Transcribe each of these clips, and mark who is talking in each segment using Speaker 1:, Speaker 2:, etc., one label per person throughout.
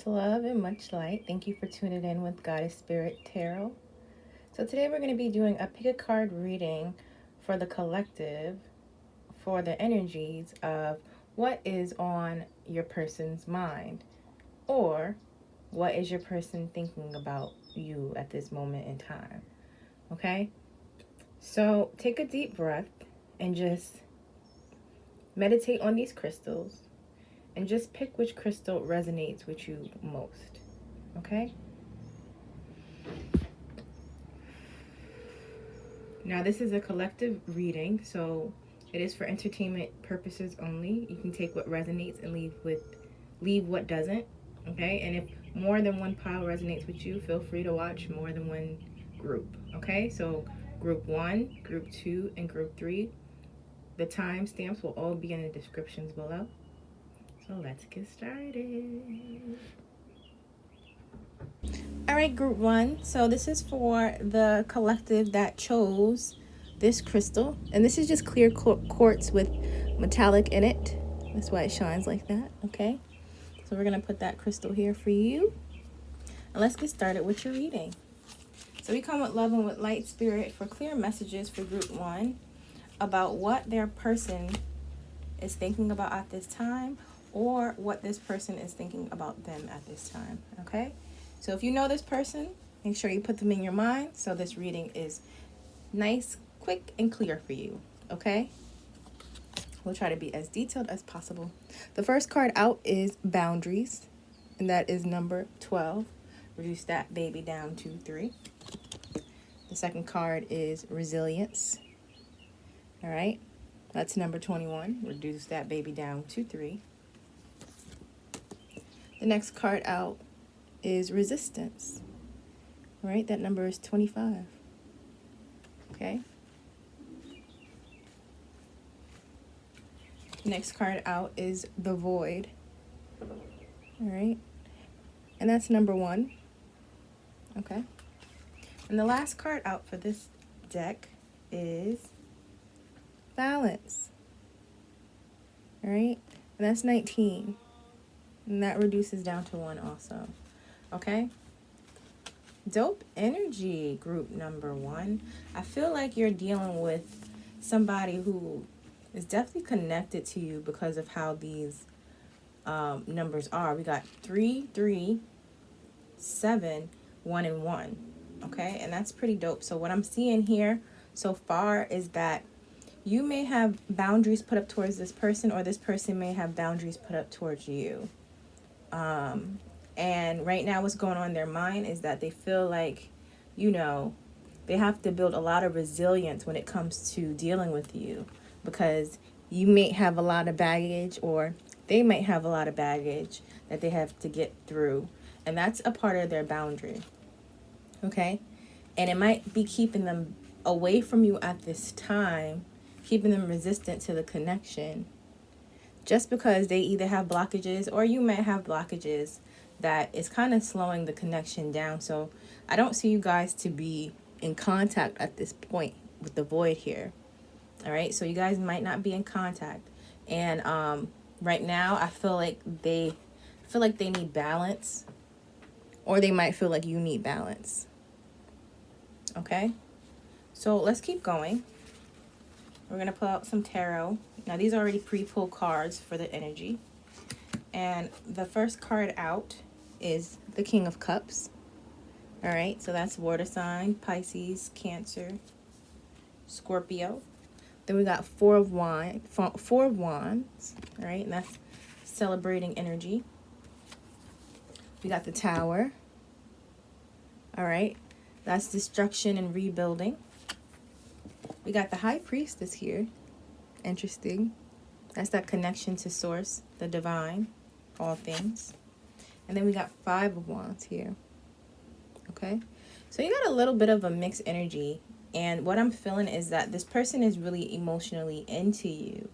Speaker 1: love and much light. Thank you for tuning in with Goddess Spirit Tarot. So today we're going to be doing a pick a card reading for the collective for the energies of what is on your person's mind, or what is your person thinking about you at this moment in time. Okay? So take a deep breath and just meditate on these crystals and just pick which crystal resonates with you most. Okay? Now, this is a collective reading, so it is for entertainment purposes only. You can take what resonates and leave what doesn't. Okay? And if more than one pile resonates with you, feel free to watch more than one group. Okay? So group 1, group 2, and group 3. The timestamps will all be in the descriptions below. So let's get started. All right, group 1. So this is for the collective that chose this crystal. And this is just clear quartz with metallic in it. That's why it shines like that, okay? So we're going to put that crystal here for you. And let's get started with your reading. So we come with love and with light spirit for clear messages for group 1 about what their person is thinking about at this time, or what this person is thinking about them at this time, okay? So if you know this person, make sure you put them in your mind so this reading is nice, quick, and clear for you, okay? We'll try to be as detailed as possible. The first card out is boundaries, and that is number 12. Reduce that baby down to 3. The second card is resilience. All right, that's number 21. Reduce that baby down to 3. The next card out is resistance. All right, that number is 25. Okay. The next card out is the void. All right, and that's number 1. Okay. And the last card out for this deck is balance. All right, and that's 19. And that reduces down to 1 also. Okay? Dope energy, group number 1. I feel like you're dealing with somebody who is definitely connected to you because of how these numbers are. We got 3, 3, 7, 1, and 1. Okay? And that's pretty dope. So what I'm seeing here so far is that you may have boundaries put up towards this person, or this person may have boundaries put up towards you. And right now what's going on in their mind is that they feel like, you know, they have to build a lot of resilience when it comes to dealing with you, because you may have a lot of baggage, or they might have a lot of baggage that they have to get through. And that's a part of their boundary. Okay? And it might be keeping them away from you at this time, keeping them resistant to the connection, just because they either have blockages, or you might have blockages that is kind of slowing the connection down. So I don't see you guys to be in contact at this point with the void here. All right, so you guys might not be in contact. And right now I feel like they need balance, or they might feel like you need balance. Okay, so let's keep going. We're going to pull out some tarot. Now, these are already pre-pulled cards for the energy. And the first card out is the King of Cups. All right, so that's water sign, Pisces, Cancer, Scorpio. Then we got Four of Wands. All right, and that's celebrating energy. We got the Tower. All right, that's destruction and rebuilding. We got the High Priestess here. Interesting. That's that connection to source, the divine, all things. And then we got 5 of Wands here. Okay. So you got a little bit of a mixed energy. And what I'm feeling is that this person is really emotionally into you.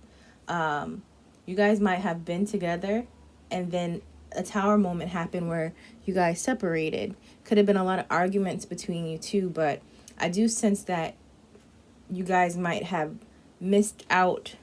Speaker 1: You guys might have been together, and then a Tower moment happened where you guys separated. Could have been a lot of arguments between you two, but I do sense that you guys might have missed out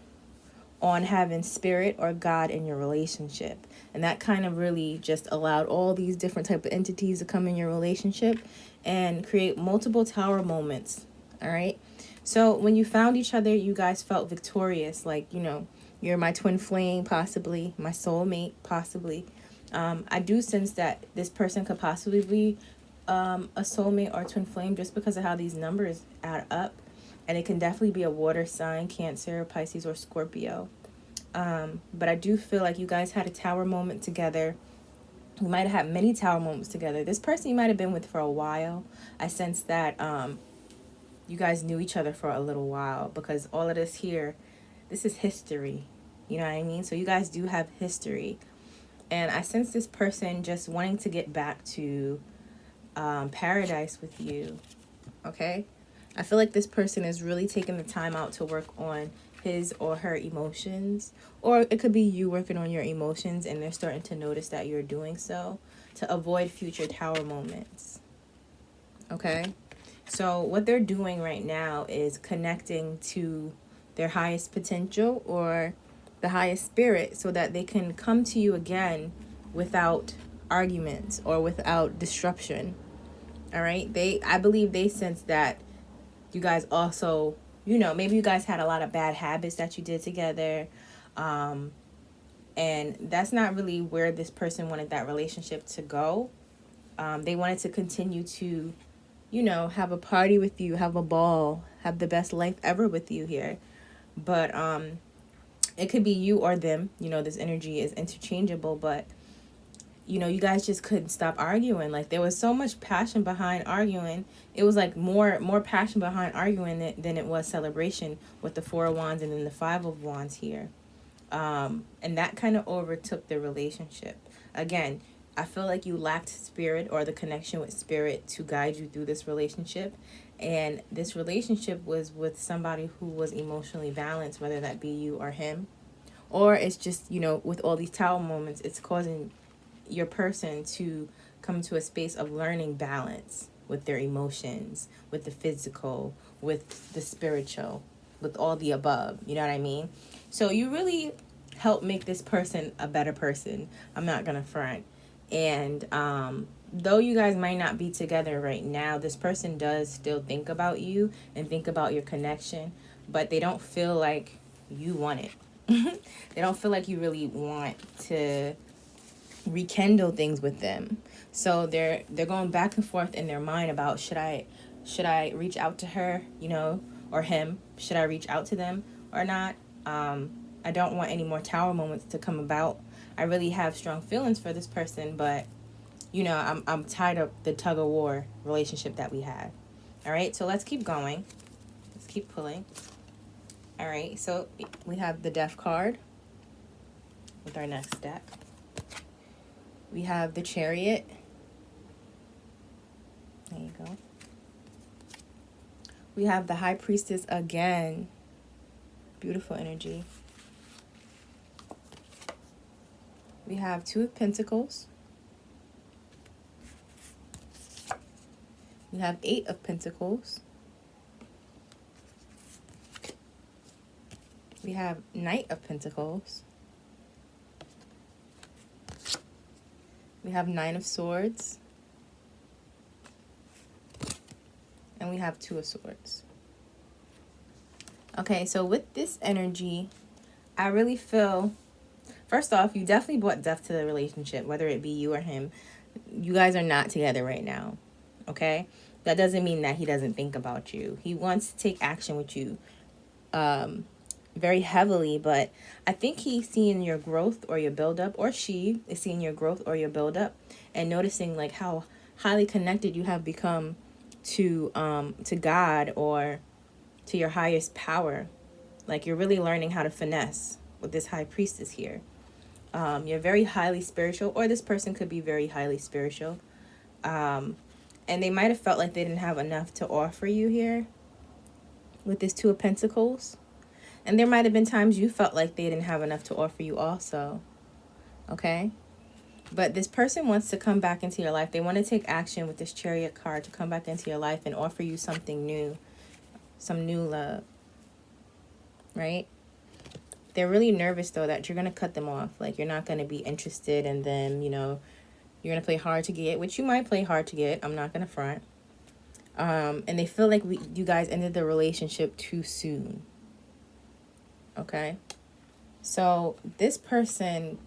Speaker 1: on having spirit or God in your relationship. And that kind of really just allowed all these different type of entities to come in your relationship and create multiple tower moments. All right. So when you found each other, you guys felt victorious. Like, you know, you're my twin flame, possibly my soulmate, possibly. I do sense that this person could possibly be a soulmate or twin flame just because of how these numbers add up. And it can definitely be a water sign, Cancer, Pisces, or Scorpio. But I do feel like you guys had a tower moment together. You might have had many tower moments together. This person you might have been with for a while. I sense that you guys knew each other for a little while, because all of this here, this is history. You know what I mean? So you guys do have history. And I sense this person just wanting to get back to paradise with you. Okay? I feel like this person is really taking the time out to work on his or her emotions. Or it could be you working on your emotions and they're starting to notice that you're doing so to avoid future tower moments. Okay? So what they're doing right now is connecting to their highest potential or the highest spirit so that they can come to you again without arguments or without disruption. All right? I believe they sense that you guys also, you know, maybe you guys had a lot of bad habits that you did together. And that's not really where this person wanted that relationship to go. They wanted to continue to, you know, have a party with you, have a ball, have the best life ever with you here. But it could be you or them. You know, this energy is interchangeable, but you know, you guys just couldn't stop arguing. Like, there was so much passion behind arguing. It was like more passion behind arguing than it was celebration, with the Four of Wands and then the Five of Wands here. And that kind of overtook the relationship. Again, I feel like you lacked spirit or the connection with spirit to guide you through this relationship. And this relationship was with somebody who was emotionally balanced, whether that be you or him. Or it's just, you know, with all these tower moments, it's causing your person to come to a space of learning balance with their emotions, with the physical, with the spiritual, with all the above. You know what I mean? So you really help make this person a better person. I'm not going to front. And though you guys might not be together right now, this person does still think about you and think about your connection, but they don't feel like you want it. They don't feel like you really want to rekindle things with them. So they're going back and forth in their mind about should I reach out to her, you know, or him? Should I reach out to them or not? I don't want any more tower moments to come about. I really have strong feelings for this person, but you know, I'm tired of the tug of war relationship that we had. All right, so let's keep going. Let's keep pulling. All right, so we have the Death card with our next deck. We have the Chariot. There you go. We have the High Priestess again. Beautiful energy. We have Two of Pentacles. We have Eight of Pentacles. We have Knight of Pentacles. We have Nine of Swords. And we have Two of Swords. Okay, so with this energy, I really feel, first off, you definitely brought death to the relationship, whether it be you or him. You guys are not together right now, okay? That doesn't mean that he doesn't think about you. He wants to take action with you very heavily, but I think he's seeing your growth or your buildup, or she is seeing your growth or your buildup and noticing like how highly connected you have become to God or to your highest power. Like, you're really learning how to finesse with this High Priestess here. You're very highly spiritual, or this person could be very highly spiritual. And they might have felt like they didn't have enough to offer you here with this Two of Pentacles. And there might have been times you felt like they didn't have enough to offer you also. Okay? But this person wants to come back into your life. They want to take action with this Chariot card to come back into your life and offer you something new. Some new love. Right? They're really nervous, though, that you're going to cut them off. Like, you're not going to be interested in them, you're going to play hard to get, which you might play hard to get. I'm not going to front. And they feel like you guys ended the relationship too soon. Okay? So this person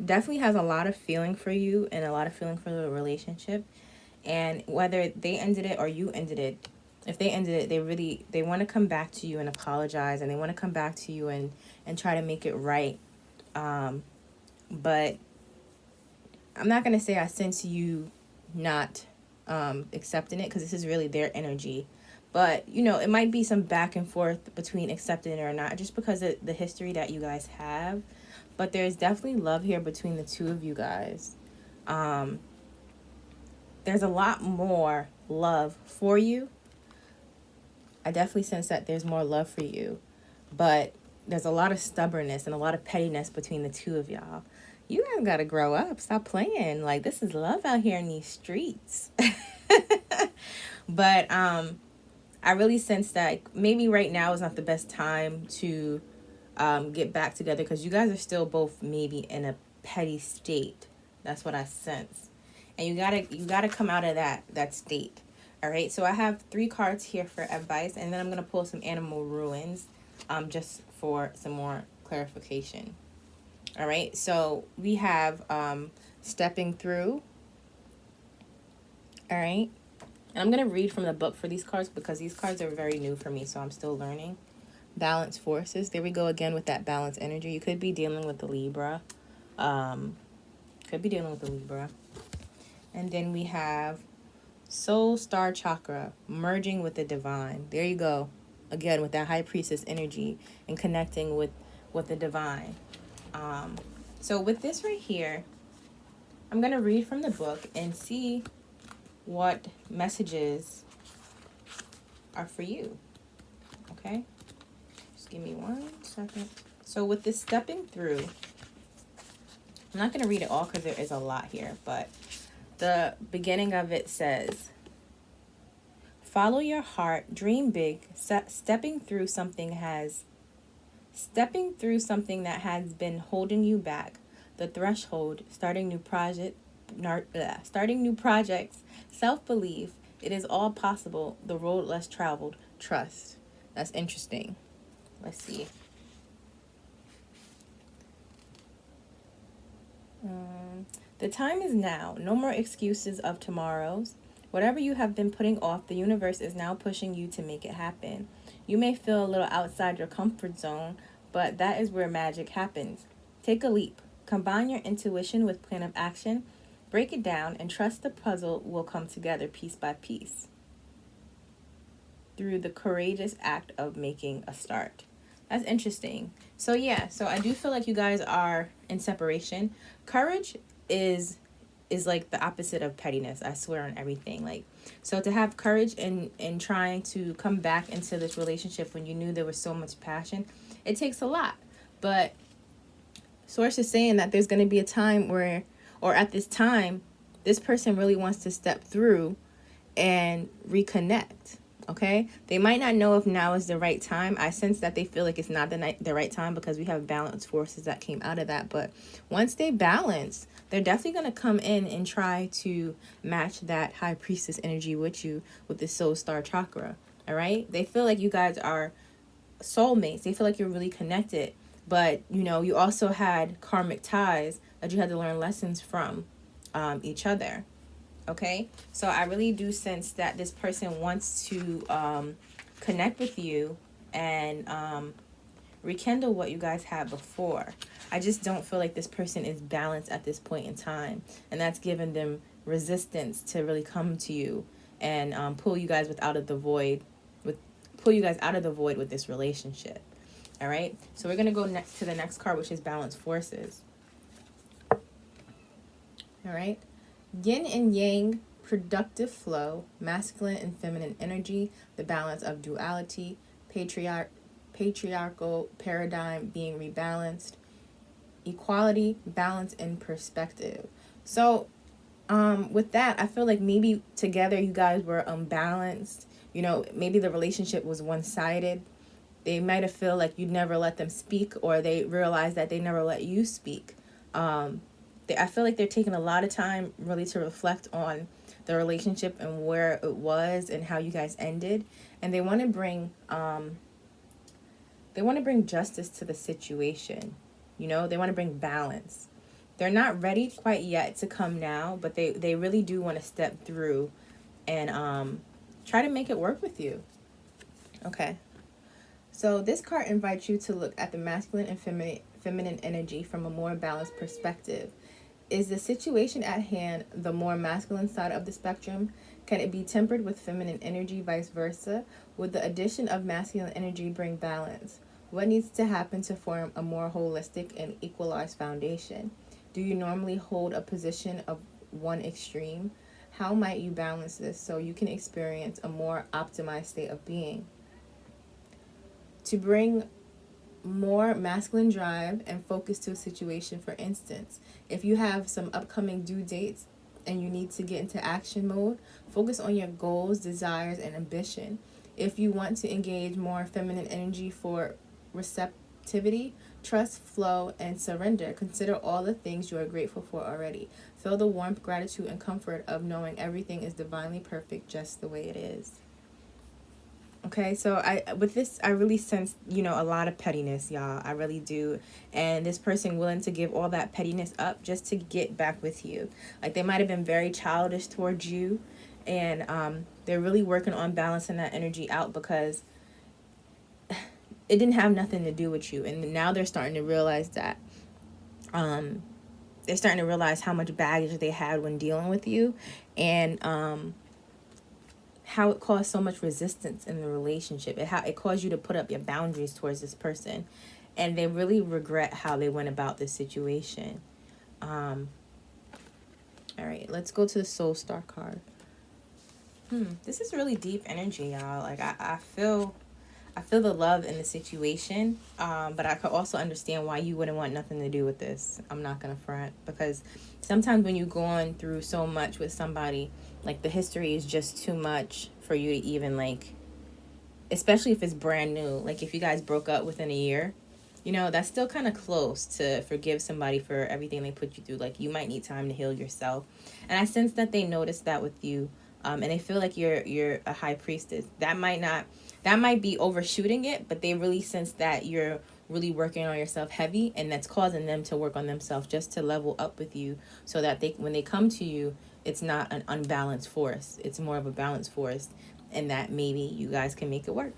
Speaker 1: definitely has a lot of feeling for you and a lot of feeling for the relationship. And whether they ended it or you ended it, if they ended it, they want to come back to you and apologize, and they want to come back to you and try to make it right. But I'm not going to say I sense you not accepting it, because this is really their energy. But, it might be some back and forth between accepting it or not, just because of the history that you guys have. But there's definitely love here between the two of you guys. There's a lot more love for you. I definitely sense that there's more love for you. But there's a lot of stubbornness and a lot of pettiness between the two of y'all. You guys got to grow up. Stop playing. Like, this is love out here in these streets. But I really sense that maybe right now is not the best time to get back together, because you guys are still both maybe in a petty state. That's what I sense. And you gotta come out of that state. All right. So I have 3 cards here for advice, and then I'm gonna pull some animal ruins, just for some more clarification. All right. So we have stepping through. All right. And I'm going to read from the book for these cards, because these cards are very new for me, so I'm still learning. Balance forces. There we go again with that balance energy. You could be dealing with the Libra. And then we have soul star chakra, merging with the divine. There you go. Again, with that high priestess energy and connecting with the divine. So with this right here, I'm going to read from the book and see what messages are for you. Okay? Just give me 1 second. So with this stepping through, I'm not going to read it all because there is a lot here, but the beginning of it says, follow your heart, dream big, stepping through something that has been holding you back, the threshold, starting new projects, self-belief. It is all possible. The road less traveled. Trust. That's interesting. Let's see. The time is now. No more excuses of tomorrows. Whatever you have been putting off, the universe is now pushing you to make it happen. You may feel a little outside your comfort zone, but that is where magic happens. Take a leap. Combine your intuition with plan of action. Break it down and trust the puzzle will come together piece by piece through the courageous act of making a start. That's interesting. So yeah, so I do feel like you guys are in separation. Courage is like the opposite of pettiness. I swear on everything. Like, so to have courage in trying to come back into this relationship when you knew there was so much passion, it takes a lot. But Source is saying that there's going to be a time where, or at this time, this person really wants to step through and reconnect. Okay, they might not know if now is the right time. I sense that they feel like it's not the right time, because we have balanced forces that came out of that. But once they balance, they're definitely going to come in and try to match that high priestess energy with you, with the soul star chakra. All right, they feel like you guys are soulmates. They feel like you're really connected. But you also had karmic ties that you had to learn lessons from each other. Okay, so I really do sense that this person wants to connect with you and rekindle what you guys had before. I just don't feel like this person is balanced at this point in time, and that's given them resistance to really come to you and pull you guys out of the void with this relationship. All right, so we're gonna go next to the next card, which is balance forces. All right. Yin and yang, productive flow, masculine and feminine energy, the balance of duality, patriarchal paradigm being rebalanced, equality, balance, and perspective. So with that, I feel like maybe together you guys were unbalanced. Maybe the relationship was one-sided. They might have feel like you never let them speak, or they realize that they never let you speak. I feel like they're taking a lot of time really to reflect on the relationship and where it was and how you guys ended, and they want to bring justice to the situation. You know, they want to bring balance. They're not ready quite yet to come now, but they really do want to step through and try to make it work with you. Okay. So this card invites you to look at the masculine and feminine energy from a more balanced perspective. Is the situation at hand the more masculine side of the spectrum? Can it be tempered with feminine energy, vice versa? Would the addition of masculine energy bring balance? What needs to happen to form a more holistic and equalized foundation? Do you normally hold a position of one extreme? How might you balance this so you can experience a more optimized state of being? To bring more masculine drive and focus to a situation, for instance, if you have some upcoming due dates and you need to get into action mode, focus on your goals, desires, and ambition. If you want to engage more feminine energy for receptivity, trust, flow, and surrender, consider all the things you are grateful for already. Feel the warmth, gratitude, and comfort of knowing everything is divinely perfect just the way it is. Okay, so with this, I really sense, a lot of pettiness, y'all. I really do. And this person willing to give all that pettiness up just to get back with you. Like, they might have been very childish towards you, and they're really working on balancing that energy out because it didn't have nothing to do with you. And now they're starting to realize that. They're starting to realize how much baggage they had when dealing with you, and how it caused so much resistance in the relationship. It caused you to put up your boundaries towards this person, and they really regret how they went about this situation. All right, let's go to the Soul Star card. This is really deep energy, y'all. Like, I feel the love in the situation, but I could also understand why you wouldn't want nothing to do with this. I'm not gonna front, because sometimes when you're going through so much with somebody, like, the history is just too much for you to even, like, especially if it's brand new. Like, if you guys broke up within a year, that's still kind of close to forgive somebody for everything they put you through. Like, you might need time to heal yourself. And I sense that they noticed that with you, and they feel like you're a high priestess. That might be overshooting it, but they really sense that you're really working on yourself heavy, and that's causing them to work on themselves just to level up with you, so that when they come to you, it's not an unbalanced force. It's more of a balanced force, and that maybe you guys can make it work.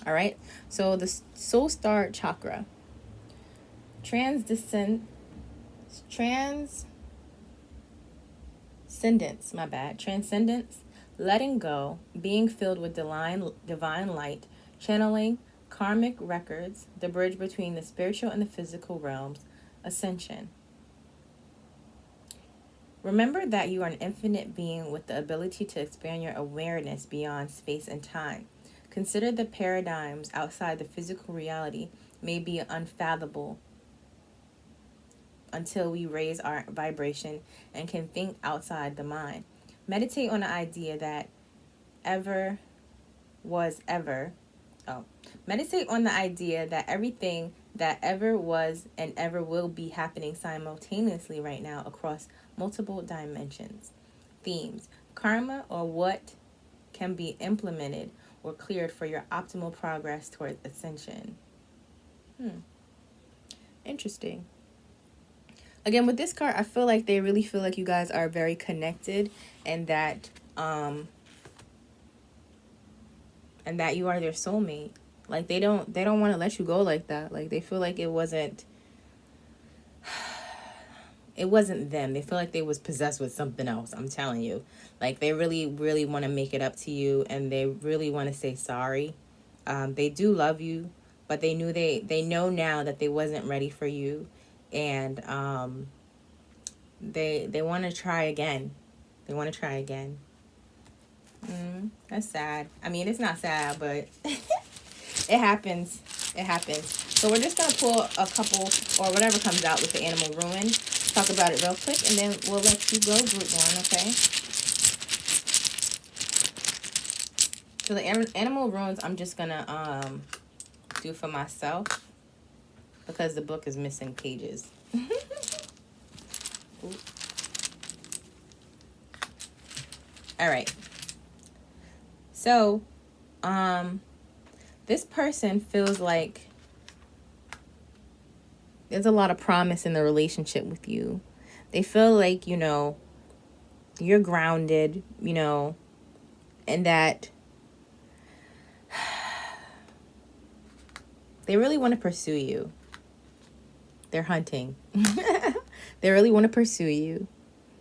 Speaker 1: All right. So the Soul Star chakra, transcendence, letting go, being filled with divine light, channeling karmic records, the bridge between the spiritual and the physical realms, ascension. Remember that you are an infinite being with the ability to expand your awareness beyond space and time. Consider the paradigms outside the physical reality may be unfathomable until we raise our vibration and can think outside the mind. Meditate on the idea that meditate on the idea that everything that ever was and ever will be happening simultaneously right now across multiple dimensions. Themes: karma, or what can be implemented or cleared for your optimal progress toward ascension. Interesting. Again, with this card, I feel like they really feel like you guys are very connected, and that you are their soulmate. Like, they don't want to let you go like that. Like, they feel like it wasn't them. They feel like they was possessed with something else. I'm telling you. Like, they really, really want to make it up to you, and they really want to say sorry. They do love you, but they know now that they wasn't ready for you, and they want to try again. That's sad. I mean, it's not sad, but it happens. So we're just gonna pull a couple, or whatever comes out with the animal ruin. Talk about it real quick, and then we'll let you go, group one. Okay. So the animal ruins, I'm just gonna do for myself because the book is missing pages. All right. So, this person feels like there's a lot of promise in the relationship with you. They feel like, you're grounded, and that they really want to pursue you. They're hunting. They really want to pursue you.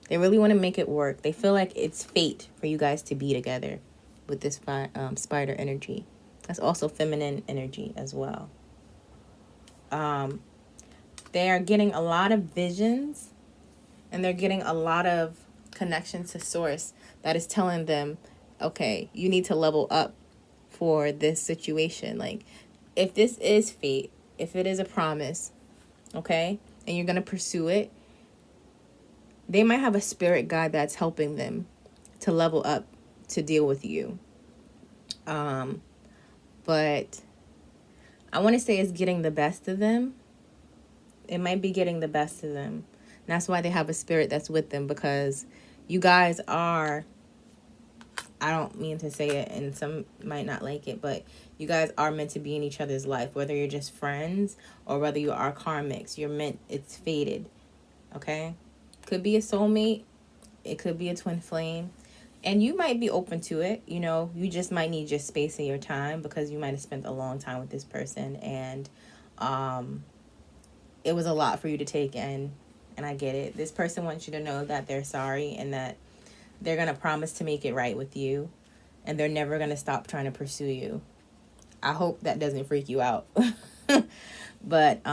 Speaker 1: They really want to make it work. They feel like it's fate for you guys to be together with this spider energy. That's also feminine energy as well. They are getting a lot of visions, and they're getting a lot of connections to source that is telling them, okay, you need to level up for this situation. Like, if this is fate, if it is a promise, okay, and you're going to pursue it, they might have a spirit guide that's helping them to level up to deal with you. But I want to say it's getting the best of them. It might be getting the best of them. And that's why they have a spirit that's with them, because you guys are, I don't mean to say it, and some might not like it, but you guys are meant to be in each other's life, whether you're just friends or whether you are karmics. You're meant, it's fated, okay? Could be a soulmate. It could be a twin flame. And you might be open to it, you just might need your space and your time, because you might have spent a long time with this person, and it was a lot for you to take in, and I get it. This person wants you to know that they're sorry and that they're going to promise to make it right with you, and they're never going to stop trying to pursue you. I hope that doesn't freak you out. But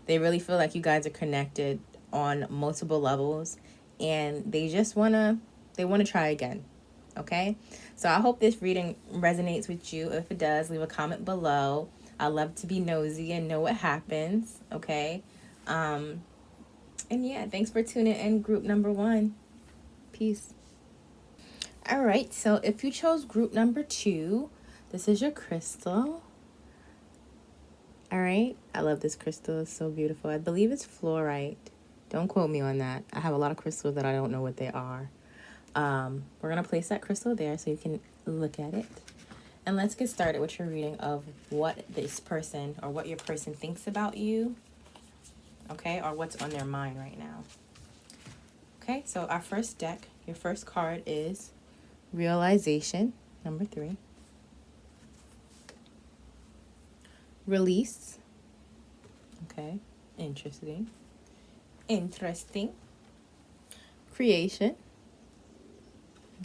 Speaker 1: they really feel like you guys are connected on multiple levels, and they just want to try again. Okay? So I hope this reading resonates with you. If it does, leave a comment below. I love to be nosy and know what happens. Okay? And yeah, thanks for tuning in, group number 1. Peace. All right, so if you chose group number 2, this is your crystal. All right, I love this crystal. It's so beautiful. I believe it's fluorite. Don't quote me on that. I have a lot of crystals that I don't know what they are. We're going to place that crystal there so you can look at it. And let's get started with your reading of what this person or what your person thinks about you, okay, or what's on their mind right now. Okay, so our first deck, your first card is Realization, number 3. Release. Okay, interesting. Creation.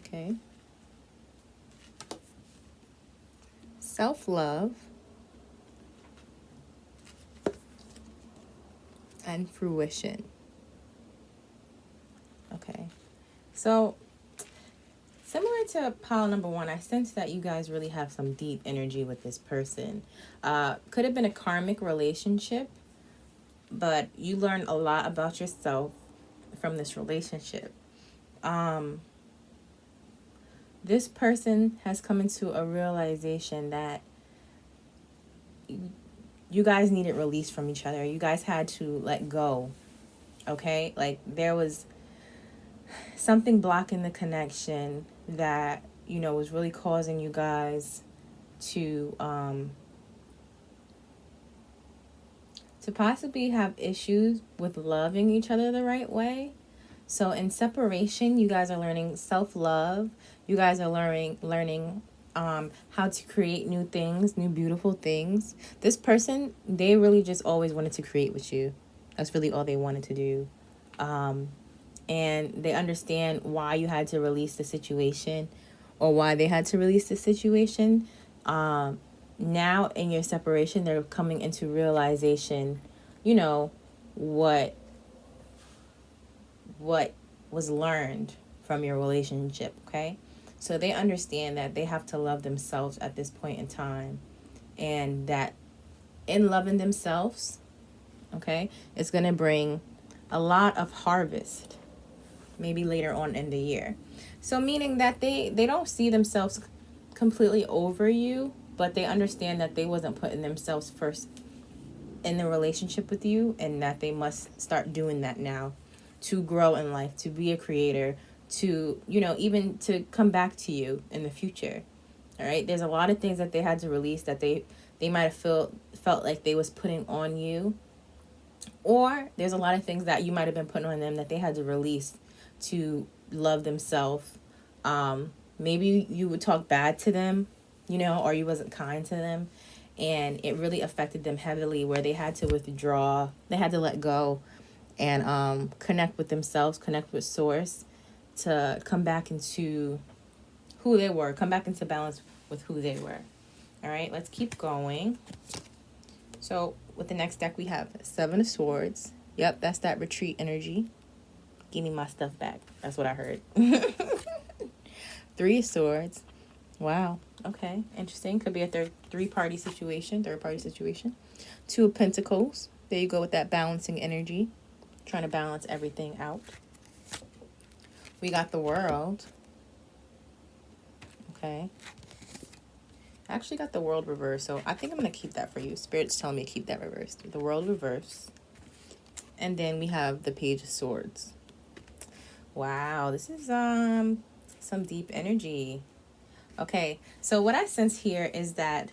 Speaker 1: Okay. Self-love. And fruition. Okay. So, similar to pile number 1, I sense that you guys really have some deep energy with this person. Could have been a karmic relationship, but you learned a lot about yourself from this relationship. This person has come into a realization that you guys needed release from each other. You guys had to let go, okay? Like, there was something blocking the connection that, was really causing you guys to possibly have issues with loving each other the right way. So in separation, you guys are learning self-love. You guys are learning how to create new things, new beautiful things. This person, they really just always wanted to create with you. That's really all they wanted to do. And they understand why you had to release the situation, or why they had to release the situation. Now in your separation, they're coming into realization, what was learned from your relationship, okay? So they understand that they have to love themselves at this point in time, and that in loving themselves, okay, it's going to bring a lot of harvest, maybe later on in the year. So meaning that they don't see themselves completely over you, but they understand that they wasn't putting themselves first in the relationship with you, and that they must start doing that now to grow in life, to be a creator, to, you know, even to come back to you in the future. All right, there's a lot of things that they had to release that they might have felt like they was putting on you, or there's a lot of things that you might have been putting on them that they had to release to love themselves. Maybe you would talk bad to them, you know, or you wasn't kind to them, and it really affected them heavily, where they had to withdraw, they had to let go, and connect with themselves, connect with source, to come back into who they were, come back into balance with who they were. All right, let's keep going. So with the next deck, we have Seven of Swords. Yep, that's that retreat energy. Give me my stuff back. That's what I heard. Three of Swords. Wow. Okay. Interesting. Could be a third party situation. Two of Pentacles. There you go with that balancing energy. Trying to balance everything out. We got the World. Okay. I actually got the World reversed, so I think I'm going to keep that for you. Spirit's telling me to keep that reversed. The World reversed. And then we have the Page of Swords. Wow, this is some deep energy. Okay, so what I sense here is that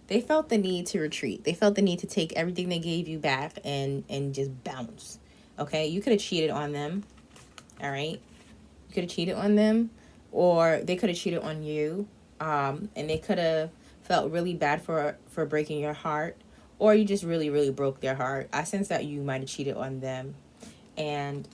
Speaker 1: they felt the need to retreat. They felt the need to take everything they gave you back and just bounce. Okay, you could have cheated on them. All right, you could have cheated on them, or they could have cheated on you. And they could have felt really bad for breaking your heart, or you just really, really broke their heart. I sense that you might have cheated on them, and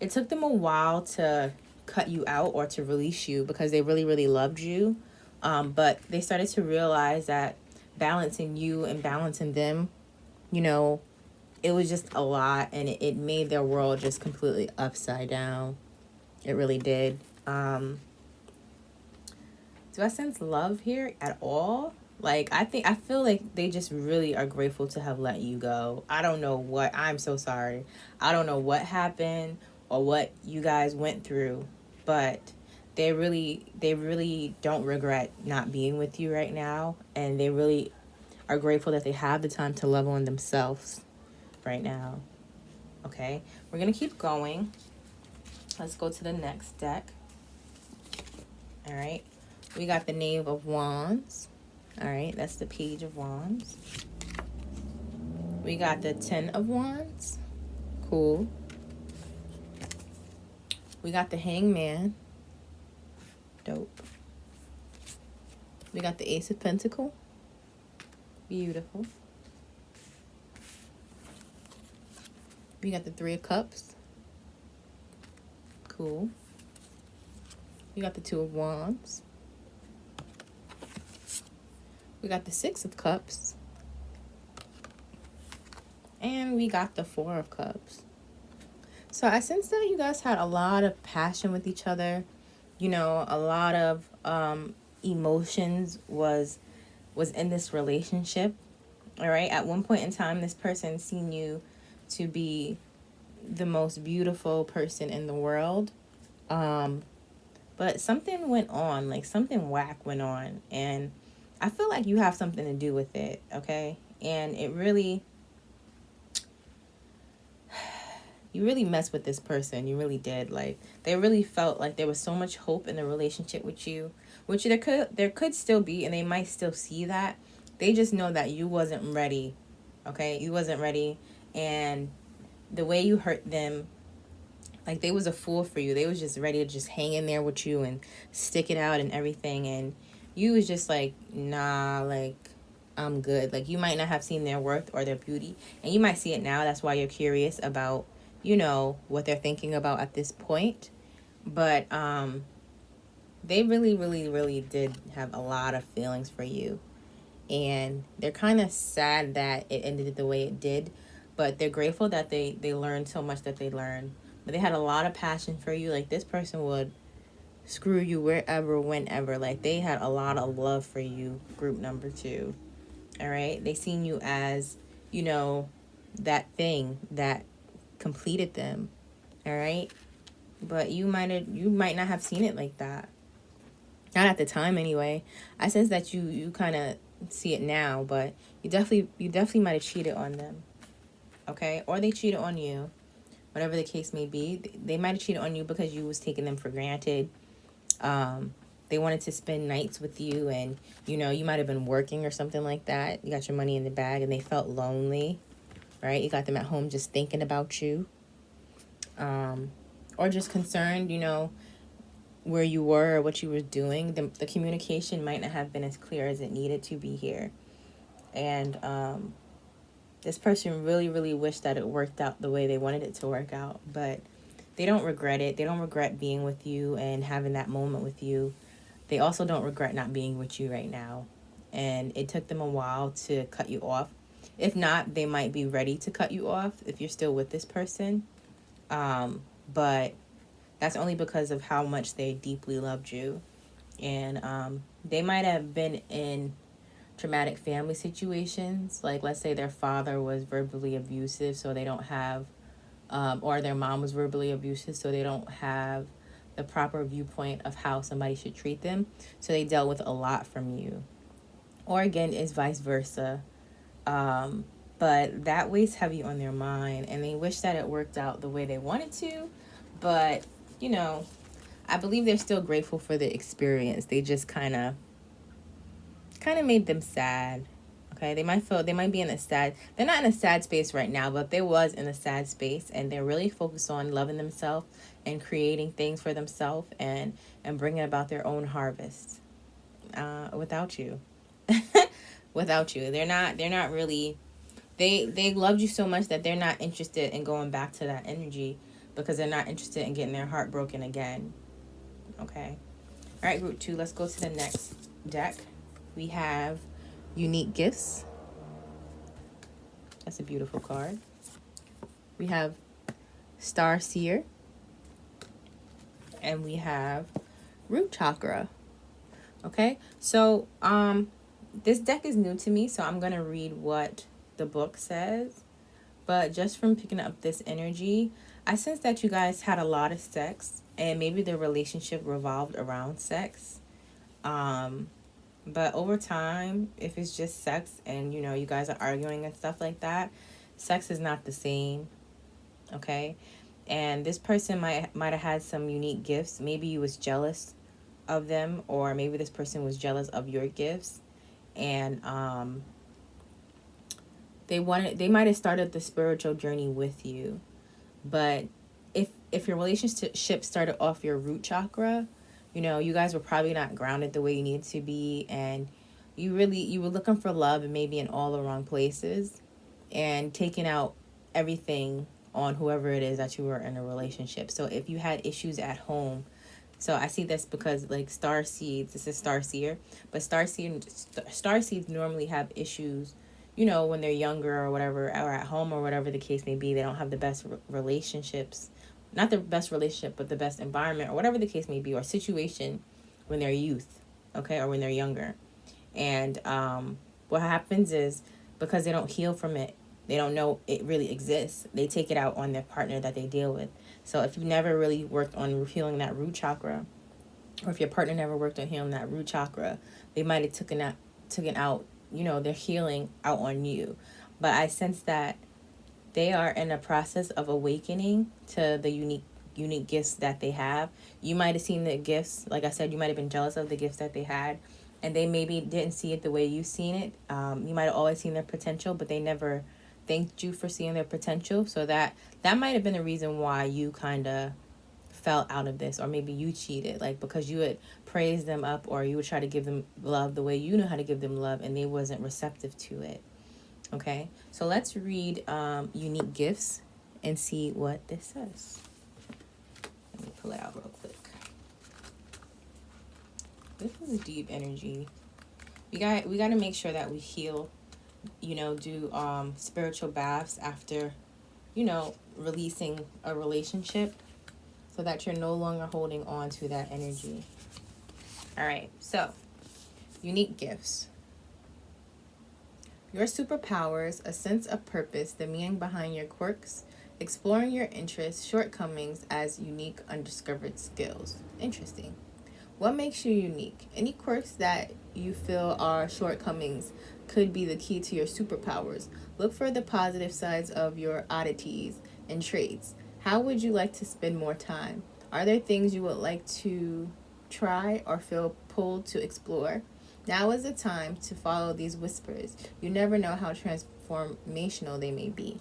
Speaker 1: it took them a while to cut you out or to release you, because they really, really loved you. But they started to realize that balancing you and balancing them, you know, it was just a lot, and it made their world just completely upside down. It really did. Do I sense love here at all? Like, I feel like they just really are grateful to have let you go. I don't know what, I'm so sorry. I don't know what happened or what you guys went through, but they really don't regret not being with you right now. And they really are grateful that they have the time to love on themselves right now. Okay, we're going to keep going. Let's go to the next deck. All right. We got the Knave of Wands. All right, that's the Page of Wands. We got the Ten of Wands. Cool. We got the Hangman. Dope. We got the Ace of Pentacles. Beautiful. We got the Three of Cups. Cool. We got the Two of Wands. We got the Six of Cups. And we got the Four of Cups. So I sense that you guys had a lot of passion with each other. You know, a lot of emotions was in this relationship. All right. At one point in time, this person seen you to be the most beautiful person in the world. But something went on, like something whack went on. And I feel like you have something to do with it, okay? And it really, you really messed with this person. You really did. Like, they really felt like there was so much hope in the relationship with you, which there could still be, and they might still see that. They just know that you wasn't ready, okay? You wasn't ready, and the way you hurt them, like, they was a fool for you. They was just ready to just hang in there with you and stick it out and everything, and you was just like, nah, like, I'm good. Like, you might not have seen their worth or their beauty, and you might see it now. That's why you're curious about, you know, what they're thinking about at this point. But they really, really, really did have a lot of feelings for you, and they're kind of sad that it ended the way it did, but they're grateful that they learned so much that they learned. But they had a lot of passion for you. Like, this person would screw you wherever, whenever. Like, they had a lot of love for you, group number 2. All right? They seen you as, you know, that thing that completed them. All right? But you might not have seen it like that. Not at the time anyway. I sense that you kind of see it now, but you definitely might have cheated on them. Okay? Or they cheated on you. Whatever the case may be, they might have cheated on you because you was taking them for granted. Um, they wanted to spend nights with you, and you might have been working or something like that. You got your money in the bag, and they felt lonely, right? You got them at home just thinking about you, or just concerned, where you were or what you were doing. The communication might not have been as clear as it needed to be here, and this person really, really wished that it worked out the way they wanted it to work out, but they don't regret it. They don't regret being with you and having that moment with you. They also don't regret not being with you right now. And it took them a while to cut you off. If not, they might be ready to cut you off if you're still with this person. But that's only because of how much they deeply loved you. And they might have been in traumatic family situations. Like, let's say their father was verbally abusive, so they don't have, or their mom was verbally abusive, so they don't have the proper viewpoint of how somebody should treat them. So they dealt with a lot from you. Or again, it's vice versa. But that weighs heavy on their mind, and they wish that it worked out the way they wanted to. But, I believe they're still grateful for the experience. They just kind of made them sad. Okay, they might be in a sad, they're not in a sad space right now, but they was in a sad space, and they're really focused on loving themselves and creating things for themselves, and bringing about their own harvest, without you. Without you, they're not really, they loved you so much that they're not interested in going back to that energy, because they're not interested in getting their heart broken again. Okay. All right, group 2, let's go to the next deck. We have Unique Gifts. That's a beautiful card. We have Star Seer. And we have Root Chakra. Okay? So, this deck is new to me, so I'm going to read what the book says. But just from picking up this energy, I sense that you guys had a lot of sex, and maybe the relationship revolved around sex. But over time, if it's just sex and, you guys are arguing and stuff like that, sex is not the same, okay? And this person might have had some unique gifts. Maybe you was jealous of them, or maybe this person was jealous of your gifts. And they might have started the spiritual journey with you. But if your relationship started off your root chakra, you guys were probably not grounded the way you needed to be, and you were looking for love and maybe in all the wrong places, and taking out everything on whoever it is that you were in a relationship. So if you had issues at home, so I see this because, like, star seeds, this is star seer, but star seeds normally have issues, when they're younger or whatever, or at home or whatever the case may be. They don't have the best relationships, not the best relationship, but the best environment, or whatever the case may be, or situation when they're youth, okay, or when they're younger. And what happens is, because they don't heal from it, they don't know it really exists, they take it out on their partner that they deal with. So if you never really worked on healing that root chakra, or if your partner never worked on healing that root chakra, they might have taken out, their healing out on you. But I sense that they are in a process of awakening to the unique gifts that they have. You might have seen the gifts, like I said, you might have been jealous of the gifts that they had, and they maybe didn't see it the way you've seen it. You might have always seen their potential, but they never thanked you for seeing their potential. So that might have been the reason why you kind of fell out of this, or maybe you cheated, like, because you would praise them up, or you would try to give them love the way you know how to give them love, and they wasn't receptive to it. Okay, so let's read Unique Gifts and see what this says. Let me pull it out real quick. This is deep energy. We got to make sure that we heal, do spiritual baths after, releasing a relationship, so that you're no longer holding on to that energy. All right, so unique gifts. Your superpowers, a sense of purpose, the meaning behind your quirks, exploring your interests, shortcomings as unique undiscovered skills. Interesting. What makes you unique? Any quirks that you feel are shortcomings could be the key to your superpowers. Look for the positive sides of your oddities and traits. How would you like to spend more time? Are there things you would like to try or feel pulled to explore? Now is the time to follow these whispers. You never know how transformational they may be.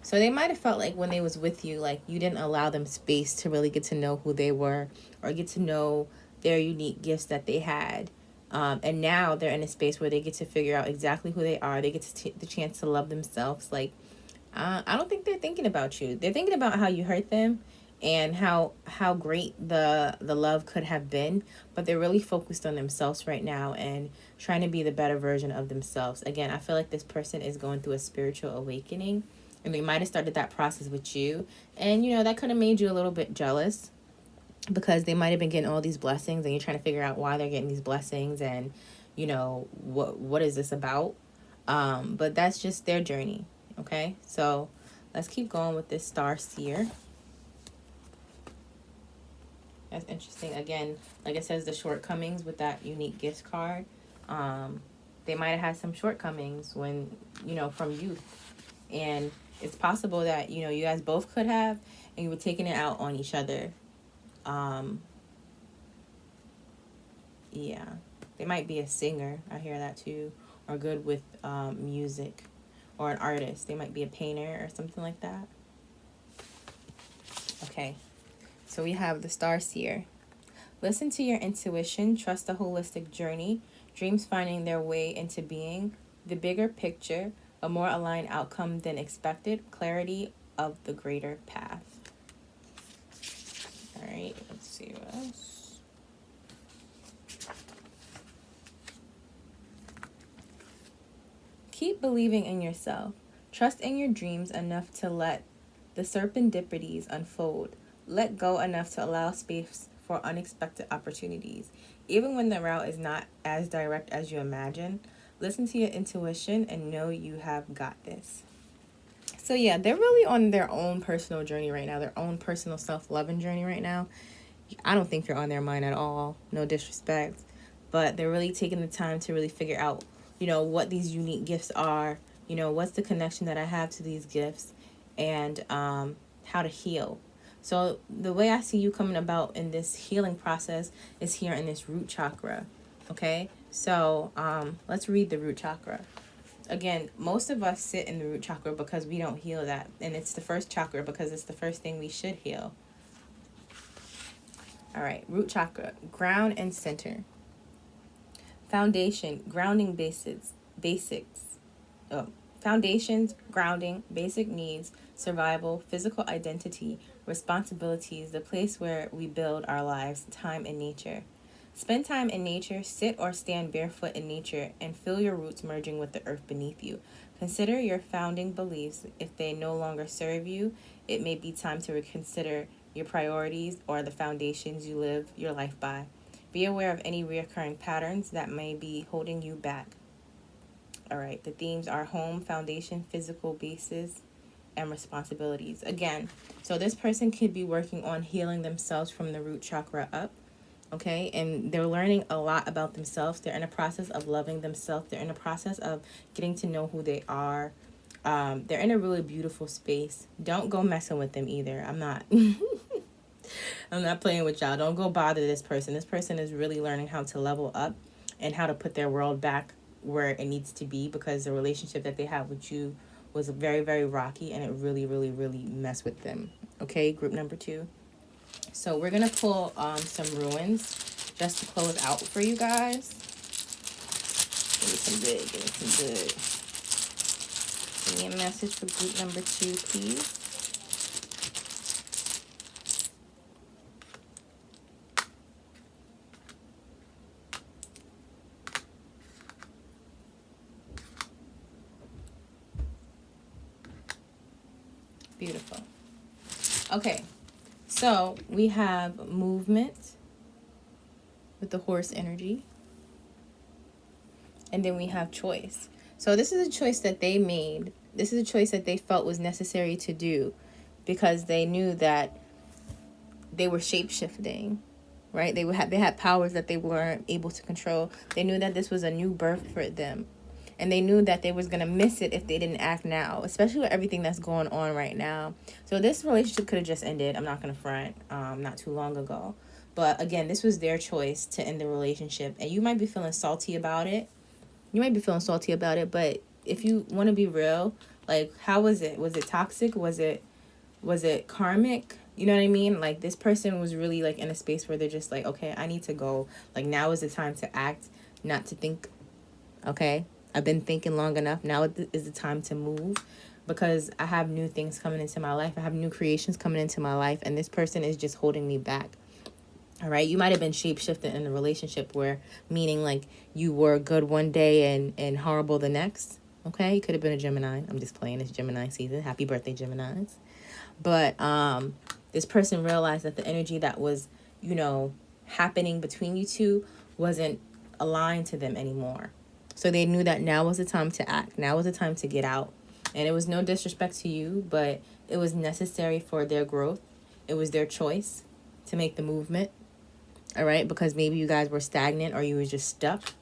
Speaker 1: So they might have felt like when they was with you, like you didn't allow them space to really get to know who they were or get to know their unique gifts that they had. And now they're in a space where they get to figure out exactly who they are. They get to take the chance to love themselves. Like, I don't think they're thinking about you. They're thinking about how you hurt them and how great the love could have been, but they're really focused on themselves right now and trying to be the better version of themselves. Again, I feel like this person is going through a spiritual awakening, and they might have started that process with you, and that could have made you a little bit jealous because they might have been getting all these blessings and you're trying to figure out why they're getting these blessings and what is this about. But that's just their journey. Okay, so let's keep going with this star seer. That's interesting. Again, like it says, the shortcomings with that unique gifts card. They might have had some shortcomings when, from youth. And it's possible that, you guys both could have, and you were taking it out on each other. Yeah. They might be a singer. I hear that too. Or good with music. Or an artist. They might be a painter or something like that. Okay. So we have the star seer. Listen to your intuition. Trust the holistic journey. Dreams finding their way into being. The bigger picture. A more aligned outcome than expected. Clarity of the greater path. All right. Let's see what else. Keep believing in yourself. Trust in your dreams enough to let the serendipities unfold. Let go enough to allow space for unexpected opportunities. Even when the route is not as direct as you imagine, listen to your intuition and know you have got this. So yeah, they're really on their own personal journey right now, their own personal self-loving journey right now. I don't think you're on their mind at all, no disrespect, but they're really taking the time to really figure out, what these unique gifts are, what's the connection that I have to these gifts, and how to heal. So the way I see you coming about in this healing process is here in this root chakra. Okay, so let's read the root chakra. Again, most of us sit in the root chakra because we don't heal that, and it's the first chakra because it's the first thing we should heal. All right, root chakra, ground and center. Foundation, grounding basics. Foundations, grounding, basic needs, survival, physical identity, responsibilities, the place where we build our lives, time in nature. Spend time in nature, sit or stand barefoot in nature, and feel your roots merging with the earth beneath you. Consider your founding beliefs. If they no longer serve you, it may be time to reconsider your priorities or the foundations you live your life by. Be aware of any recurring patterns that may be holding you back. All right, the themes are home, foundation, physical basis, and responsibilities. Again, so this person could be working on healing themselves from the root chakra up. Okay, and they're learning a lot about themselves. They're in a process of loving themselves. They're in a process of getting to know who they are. They're in a really beautiful space. Don't go messing with them either. I'm not I'm not playing with y'all. Don't go bother this person. This person is really learning how to level up and how to put their world back where it needs to be, because the relationship that they have with you was very, very rocky, and it really, really, really messed with them. Okay, group number 2. So we're going to pull some ruins just to close out for you guys. Give me some good, give me some good. Give me a message for group number 2, please. Beautiful. Okay, so we have movement with the horse energy. And then we have choice. So this is a choice that they made. This is a choice that they felt was necessary to do because they knew that they were shape-shifting. right? They had powers that they weren't able to control. They knew that this was a new birth for them. And they knew that they was going to miss it if they didn't act now, especially with everything that's going on right now. So this relationship could have just ended. I'm not going to front, not too long ago. But again, this was their choice to end the relationship. And you might be feeling salty about it. But if you want to be real, like, how was it? Was it toxic? Was it karmic? You know what I mean? Like, this person was really, like, in a space where they're just like, okay, I need to go. Like, now is the time to act, not to think. Okay? I've been thinking long enough. Now is the time to move, because I have new things coming into my life. I have new creations coming into my life, and this person is just holding me back. All right? You might have been shape-shifting in a relationship where, meaning, like, you were good one day and horrible the next. Okay? You could have been a Gemini. I'm just playing. It's Gemini season. Happy birthday, Geminis. But this person realized that the energy that was, happening between you two wasn't aligned to them anymore. So they knew that now was the time to act. Now was the time to get out. And it was no disrespect to you, but it was necessary for their growth. It was their choice to make the movement. All right? Because maybe you guys were stagnant or you were just stuck.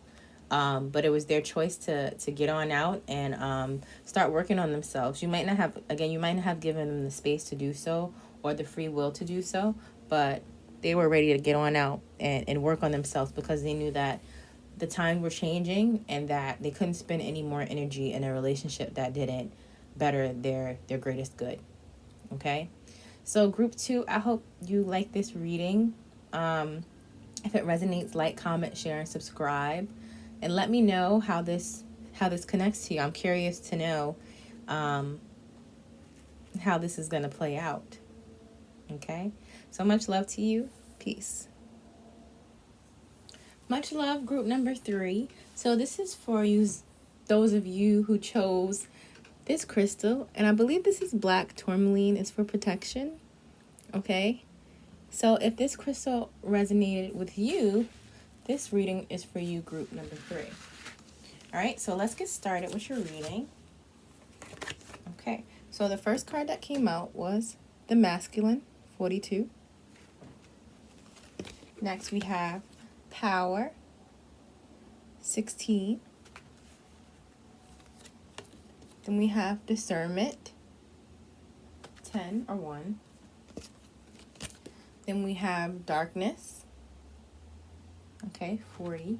Speaker 1: But it was their choice to get on out and start working on themselves. You might not have given them the space to do so or the free will to do so, but they were ready to get on out and work on themselves, because they knew that the times were changing and that they couldn't spend any more energy in a relationship that didn't better their greatest good. Okay? So group 2, I hope you like this reading. If it resonates, like, comment, share, and subscribe. And let me know how this connects to you. I'm curious to know how this is going to play out. Okay? So much love to you. Peace. Much love, group number 3. So this is for those of you who chose this crystal. And I believe this is black tourmaline. It's for protection. Okay? So if this crystal resonated with you, this reading is for you, group number 3. All right, so let's get started with your reading. Okay, so the first card that came out was the masculine, 42. Next, we have power, 16. Then we have discernment, 10 or 1. Then we have darkness, okay, 40.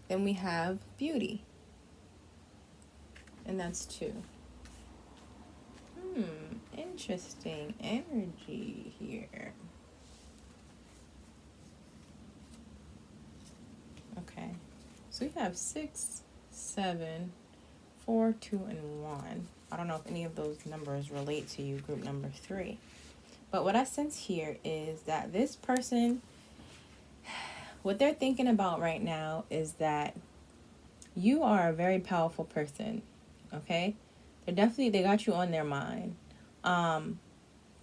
Speaker 1: Then we have beauty, and that's 2. Interesting energy here. Okay, so we have 6, 7, 4, 2, and 1. I don't know if any of those numbers relate to you, group number 3. But what I sense here is that this person, what they're thinking about right now is that you are a very powerful person, okay? They got you on their mind.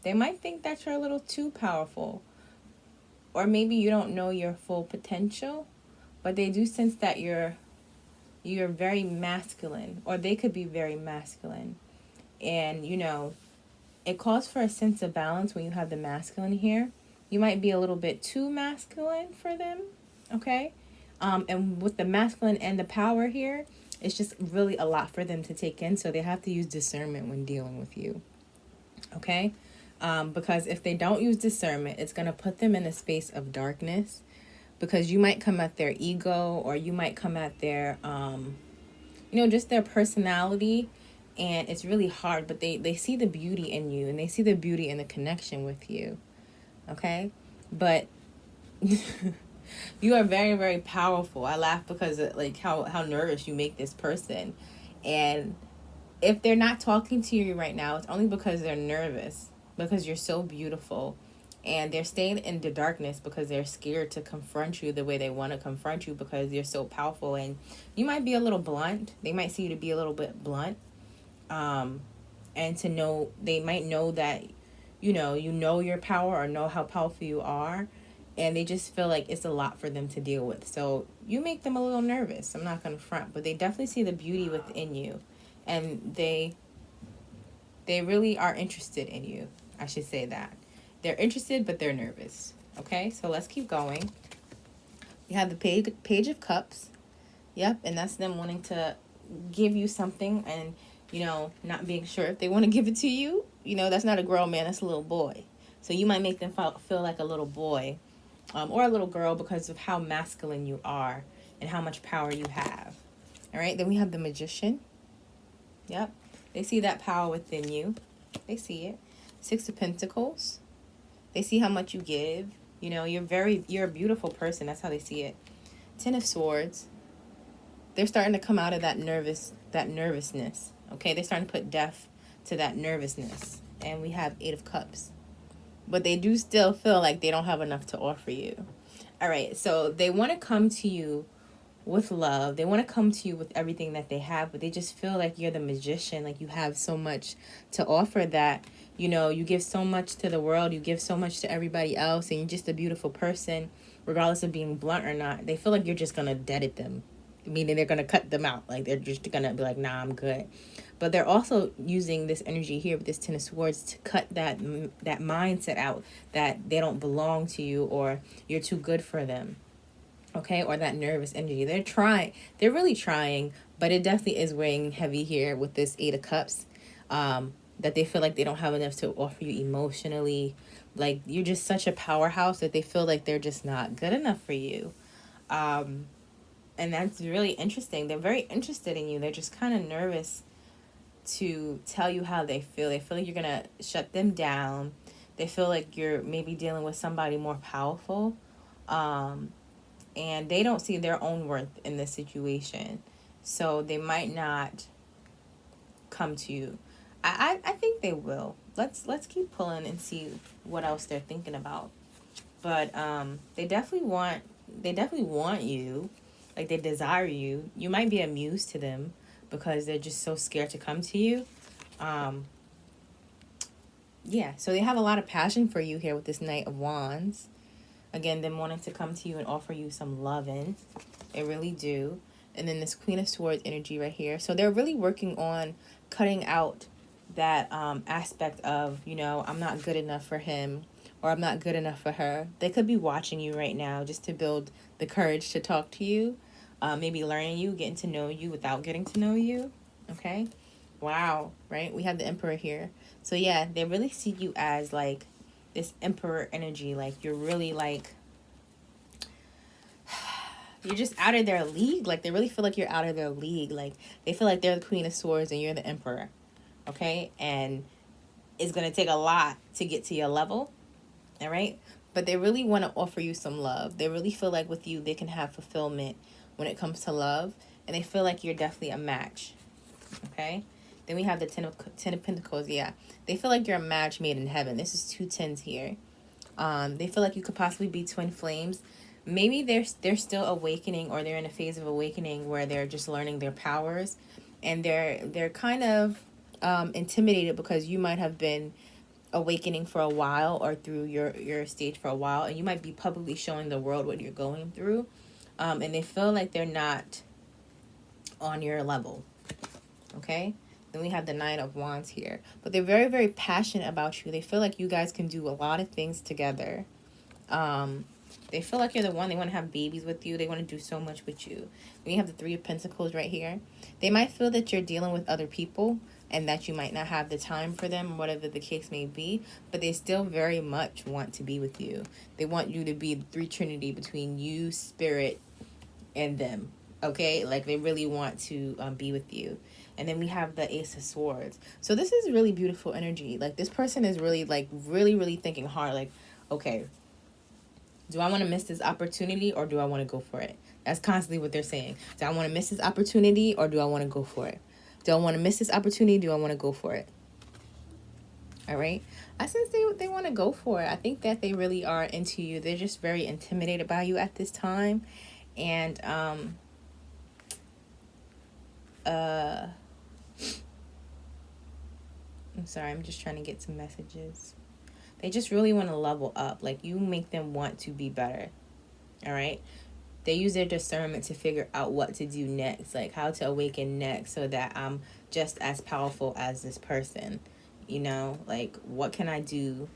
Speaker 1: They might think that you're a little too powerful, or maybe you don't know your full potential, but they do sense that you're very masculine, or they could be very masculine. And, it calls for a sense of balance when you have the masculine here. You might be a little bit too masculine for them, okay? And with the masculine and the power here, it's just really a lot for them to take in, so they have to use discernment when dealing with you, okay? Because if they don't use discernment, it's going to put them in a space of darkness, because you might come at their ego, or you might come at their, just their personality, and it's really hard, but they see the beauty in you, and they see the beauty in the connection with you, okay? But you are very, very powerful. I laugh because of, like, how nervous you make this person. And if they're not talking to you right now, it's only because they're nervous, because you're so beautiful. And they're staying in the darkness because they're scared to confront you the way they want to confront you, because you're so powerful. And you might be a little blunt. They might see you to be a little bit blunt. And they might know that, you know your power, or know how powerful you are. And they just feel like it's a lot for them to deal with. So you make them a little nervous. I'm not going to front. But they definitely see the beauty within you. And they really are interested in you. I should say that. They're interested, but they're nervous. Okay, so let's keep going. We have the page of cups. Yep, and that's them wanting to give you something and, not being sure if they want to give it to you. That's not a grown man, that's a little boy. So you might make them feel like a little boy, or a little girl, because of how masculine you are and how much power you have. All right, then we have the magician. Yep, they see that power within you. They see it. Six of Pentacles. They see how much you give. You're a beautiful person. That's how they see it. Ten of Swords. They're starting to come out of that nervousness. Okay, they're starting to put death to that nervousness. And we have Eight of Cups. But they do still feel like they don't have enough to offer you. All right, so they want to come to you with love. They want to come to you with everything that they have, but they just feel like you're the magician. Like you have so much to offer that, you give so much to the world. You give so much to everybody else, and you're just a beautiful person, regardless of being blunt or not. They feel like you're just going to dead at them, meaning they're going to cut them out. Like they're just going to be like, nah, I'm good. But they're also using this energy here with this Ten of Swords to cut that mindset out that they don't belong to you or you're too good for them. Okay, or that nervous energy. They're really trying, but it definitely is weighing heavy here with this Eight of Cups. That they feel like they don't have enough to offer you emotionally. Like you're just such a powerhouse that they feel like they're just not good enough for you. And that's really interesting. They're very interested in you. They're just kind of nervous to tell you how they feel. They feel like you're going to shut them down. They feel like you're maybe dealing with somebody more powerful. And they don't see their own worth in this situation. So they might not come to you. I think they will. Let's keep pulling and see what else they're thinking about. But they definitely want you. Like they desire you. You might be a muse to them because they're just so scared to come to you. Yeah, so they have a lot of passion for you here with this Knight of Wands. Again, them wanting to come to you and offer you some loving. They really do. And then this Queen of Swords energy right here. So they're really working on cutting out that aspect of, I'm not good enough for him or I'm not good enough for her. They could be watching you right now just to build the courage to talk to you. Maybe learning you, getting to know you without getting to know you. Okay? Wow, right? We have the Emperor here. So yeah, they really see you as like this Emperor energy. Like you're really like, you're just out of their league. Like they really feel like you're out of their league. Like they feel like they're the Queen of Swords and you're the Emperor. Okay? And it's going to take a lot to get to your level. All right? But they really want to offer you some love. They really feel like with you, they can have fulfillment when it comes to love. And they feel like you're definitely a match. Okay? Then we have the Ten of Pentacles. Yeah. They feel like you're a match made in heaven. This is 2 tens here. They feel like you could possibly be twin flames. Maybe they're still awakening, or they're in a phase of awakening where they're just learning their powers, and they're kind of intimidated because you might have been awakening for a while or through your stage for a while, and you might be publicly showing the world what you're going through, and they feel like they're not on your level. Okay? Then we have the Nine of Wands here. But they're very, very passionate about you. They feel like you guys can do a lot of things together. They feel like you're the one. They want to have babies with you. They want to do so much with you. We have the Three of Pentacles right here. They might feel that you're dealing with other people and that you might not have the time for them, or whatever the case may be. But they still very much want to be with you. They want you to be the three trinity between you, spirit, and them. Okay? Like they really want to be with you. And then we have the Ace of Swords. So this is really beautiful energy. Like this person is really like really thinking hard. Like, okay, do I want to miss this opportunity or do I want to go for it? That's constantly what they're saying. Do I want to miss this opportunity or do I want to go for it? Do I want to miss this opportunity? Do I want to go for it? All right. I sense they want to go for it. I think that they really are into you. They're just very intimidated by you at this time. And I'm sorry, I'm just trying to get some messages. They just really want to level up. Like you make them want to be better. All right. They use their discernment to figure out what to do next, like how to awaken next so that I'm just as powerful as this person. Like what can I do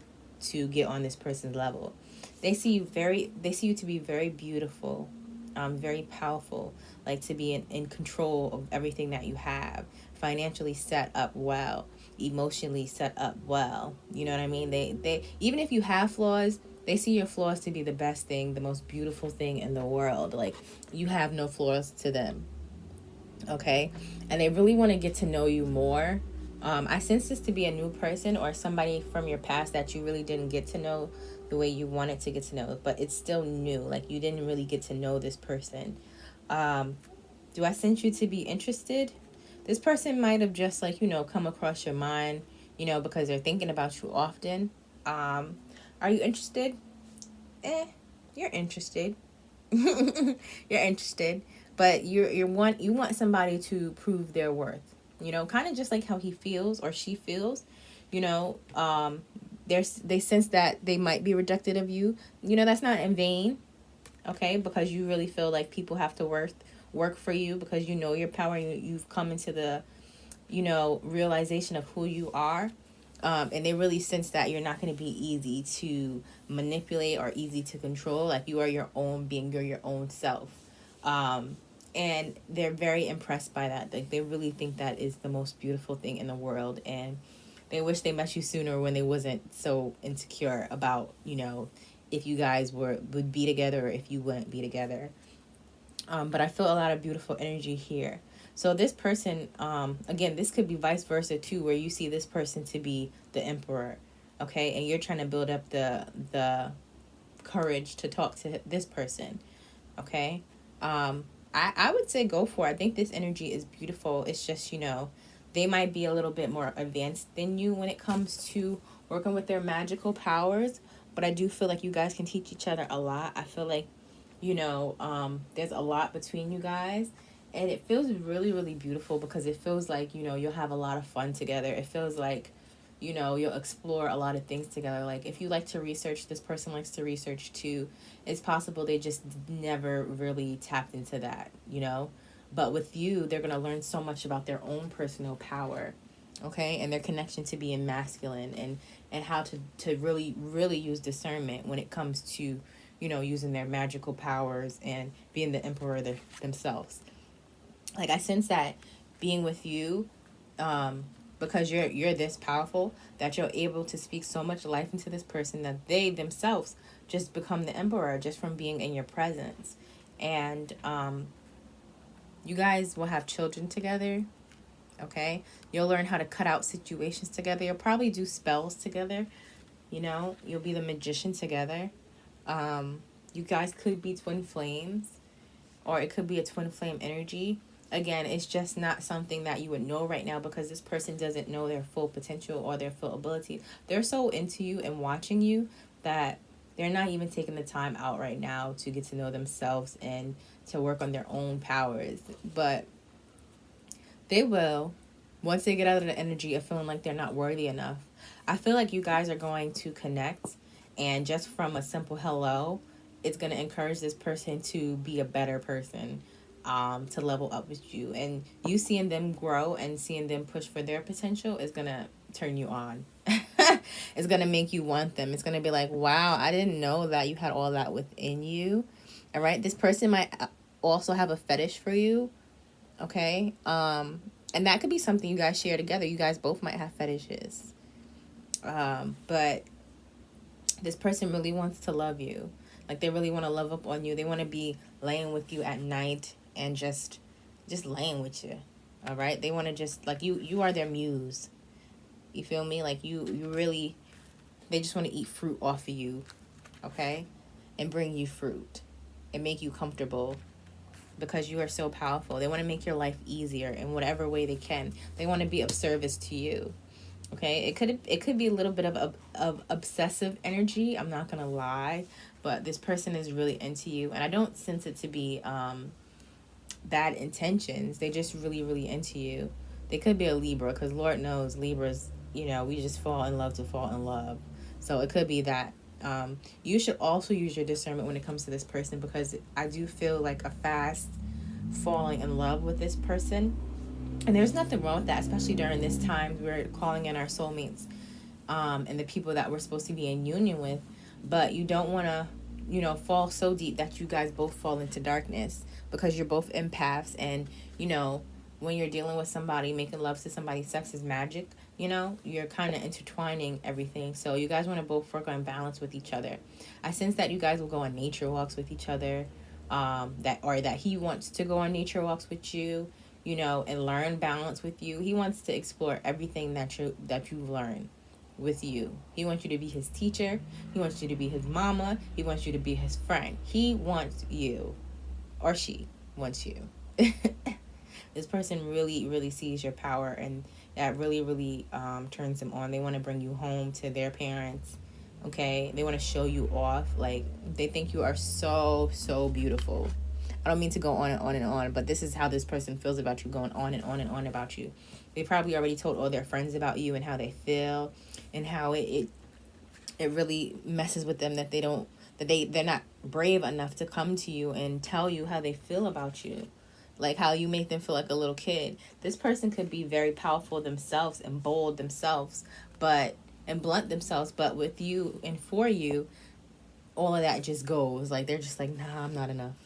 Speaker 1: to get on this person's level? They see you to be very beautiful, very powerful, like to be in control of everything that you have, financially set up well, emotionally set up well. You know what I mean? They even if you have flaws, they see your flaws to be the best thing, the most beautiful thing in the world. Like, you have no flaws to them. Okay? And they really want to get to know you more. I sense this to be a new person or somebody from your past that you really didn't get to know the way you wanted to get to know, but it's still new. Like, you didn't really get to know this person. Do I sense you to be interested? This person might have just, like, come across your mind, because they're thinking about you often. Are you interested? You're interested. You're interested, but you want somebody to prove their worth. Kind of just like how he feels or she feels. You know, they sense that they might be rejected of you. That's not in vain. Okay, because you really feel like people have to work for you because you know your power. And you've come into the realization of who you are. And they really sense that you're not going to be easy to manipulate or easy to control. Like, you are your own being, you're your own self. And they're very impressed by that. Like, they really think that is the most beautiful thing in the world. And they wish they met you sooner when they wasn't so insecure about, if you guys would be together or if you wouldn't be together. But I feel a lot of beautiful energy here. So this person, again, this could be vice versa too, where you see this person to be the emperor, okay, and you're trying to build up the courage to talk to this person, okay. I would say go for it. I think this energy is beautiful. It's just, they might be a little bit more advanced than you when it comes to working with their magical powers, but I do feel like you guys can teach each other a lot. I feel like there's a lot between you guys, and it feels really, really beautiful because it feels like, you'll have a lot of fun together. It feels like, you'll explore a lot of things together. Like, if you like to research, this person likes to research too. It's possible they just never really tapped into that, but with you, they're going to learn so much about their own personal power, okay, and their connection to being masculine, and how to really, really use discernment when it comes to using their magical powers and being the emperor themselves. Like, I sense that being with you, because you're this powerful, that you're able to speak so much life into this person that they themselves just become the emperor just from being in your presence. And you guys will have children together, okay? You'll learn how to cut out situations together. You'll probably do spells together. You'll be the magician together. You guys could be twin flames, or it could be a twin flame energy. Again, it's just not something that you would know right now because this person doesn't know their full potential or their full ability. They're so into you and watching you that they're not even taking the time out right now to get to know themselves and to work on their own powers. But they will, once they get out of the energy of feeling like they're not worthy enough. I feel like you guys are going to connect, and just from a simple hello, it's going to encourage this person to be a better person, to level up with you. And you seeing them grow and seeing them push for their potential is going to turn you on. It's going to make you want them. It's going to be like, wow, I didn't know that you had all that within you. All right. This person might also have a fetish for you. Okay. And that could be something you guys share together. You guys both might have fetishes. But this person really wants to love you. Like, they really want to love up on you. They want to be laying with you at night and just laying with you. All right. They want to just, like, you are their muse. You feel me? Like, you really, they just want to eat fruit off of you. Okay. And bring you fruit and make you comfortable because you are so powerful. They want to make your life easier in whatever way they can. They want to be of service to you. Okay, it could be a little bit of obsessive energy. I'm not gonna lie, but this person is really into you, and I don't sense it to be bad intentions. They just really, really into you. They could be a Libra, because Lord knows Libras, we just fall in love to fall in love. So it could be that. You should also use your discernment when it comes to this person, because I do feel like a fast falling in love with this person. And there's nothing wrong with that, especially during this time we're calling in our soulmates, and the people that we're supposed to be in union with. but you don't want to, fall so deep that you guys both fall into darkness, because you're both empaths. And, when you're dealing with somebody, making love to somebody, sex is magic. You're kind of intertwining everything. So you guys want to both work on balance with each other. I sense that you guys will go on nature walks with each other, that he wants to go on nature walks with you, and learn balance with you. He wants to explore everything that you've learned with you. He wants you to be his teacher. He wants you to be his mama. He wants you to be his friend. He wants you, or she wants you. This person really, really sees your power, and that really, really turns them on. They want to bring you home to their parents. Okay, they want to show you off. Like, they think you are so, so beautiful. I don't mean to go on and on and on, but this is how this person feels about you, going on and on and on about you. They probably already told all their friends about you and how they feel, and how it really messes with them that they're not brave enough to come to you and tell you how they feel about you. Like how you make them feel like a little kid. This person could be very powerful themselves and bold themselves, and blunt themselves, but with you and for you, all of that just goes. Like, they're just like, nah, I'm not enough.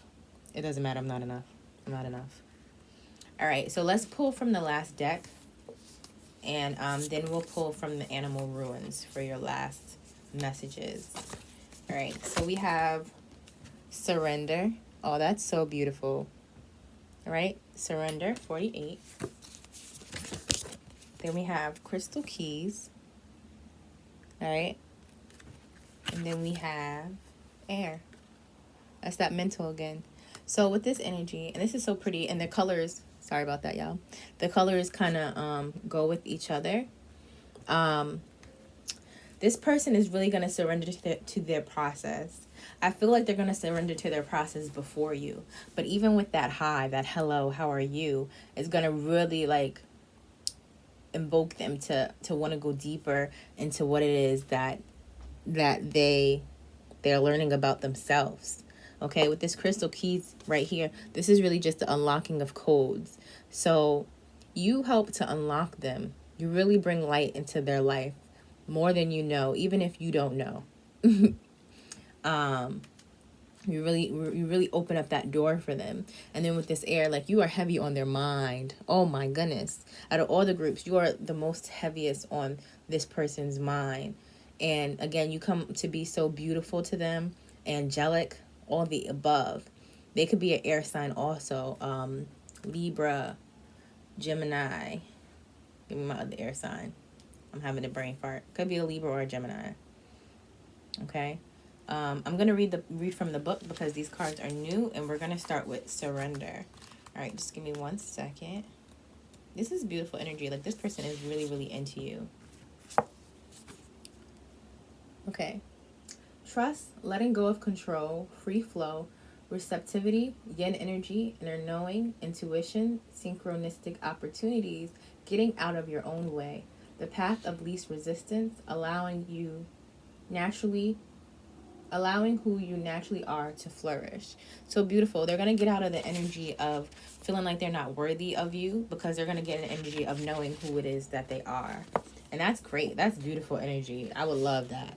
Speaker 1: It doesn't matter, I'm not enough. I'm not enough. All right, so let's pull from the last deck, and then we'll pull from the animal ruins for your last messages. All right, so we have surrender. Oh, that's so beautiful. All right, surrender, 48. Then we have crystal keys. All right. And then we have air. That's that mental again. So with this energy, and this is so pretty, and the colors, sorry about that, y'all. The colors kind of go with each other. This person is really going to surrender to their process. I feel like they're going to surrender to their process before you. But even with that hi, that hello, how are you, is going to really like invoke them to want to go deeper into what it is that they're learning about themselves. Okay, with this crystal keys right here, this is really just the unlocking of codes. So you help to unlock them. You really bring light into their life more than you know, even if you don't know. You really open up that door for them. And then with this air, like, you are heavy on their mind. Oh my goodness. Out of all the groups, you are the most heaviest on this person's mind. And again, you come to be so beautiful to them, angelic, all the above. They could be an air sign also. Libra, Gemini. Give me my other air sign. I'm having a brain fart. Could be a Libra or a Gemini. Okay. I'm going to read from the book because these cards are new, and we're going to start with surrender. All right, just give me 1 second. This is beautiful energy. Like, this person is really, really into you. Okay. Trust, letting go of control, free flow, receptivity, yin energy, inner knowing, intuition, synchronistic opportunities, getting out of your own way, the path of least resistance, allowing who you naturally are to flourish. So beautiful. They're going to get out of the energy of feeling like they're not worthy of you, because they're going to get an energy of knowing who it is that they are. And that's great. That's beautiful energy. I would love that.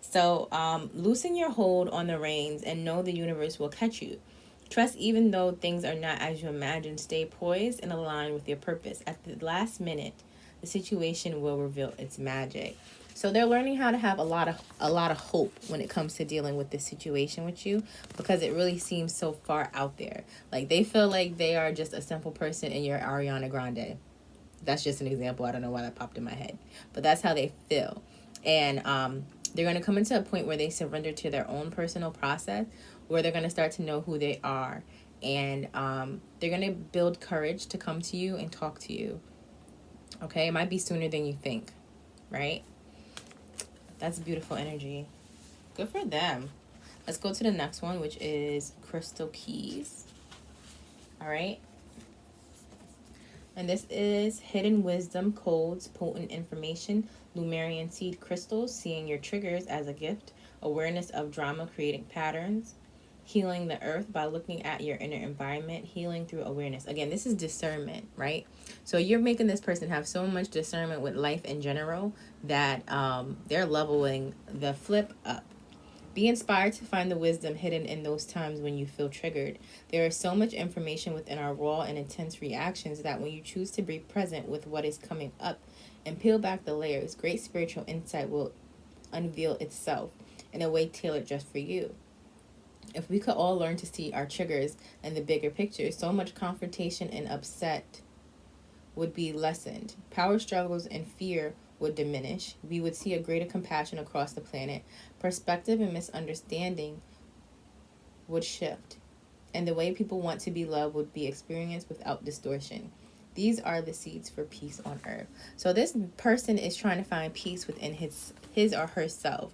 Speaker 1: So loosen your hold on the reins and know the universe will catch you. Trust even though things are not as you imagine. Stay poised and aligned with your purpose. At the last minute, the situation will reveal its magic. So they're learning how to have a lot of hope when it comes to dealing with this situation with you, because it really seems so far out there. Like, they feel like they are just a simple person and you're Ariana Grande. That's just an example. I don't know why that popped in my head, but that's how they feel. And they're going to come into a point where they surrender to their own personal process, where they're going to start to know who they are. And they're going to build courage to come to you and talk to you. Okay? It might be sooner than you think, right? That's beautiful energy. Good for them. Let's go to the next one, which is crystal keys. All right? And this is hidden wisdom, codes, potent information, Lumerian seed crystals, seeing your triggers as a gift, awareness of drama, creating patterns, healing the earth by looking at your inner environment, healing through awareness. Again, this is discernment, right? So you're making this person have so much discernment with life in general that they're leveling the flip up. Be inspired to find the wisdom hidden in those times when you feel triggered. There is so much information within our raw and intense reactions that when you choose to be present with what is coming up and peel back the layers, great spiritual insight will unveil itself in a way tailored just for you. If we could all learn to see our triggers and the bigger picture, so much confrontation and upset would be lessened. Power struggles and fear would diminish. We would see a greater compassion across the planet. Perspective and misunderstanding would shift. And the way people want to be loved would be experienced without distortion. These are the seeds for peace on earth. So this person is trying to find peace within his or herself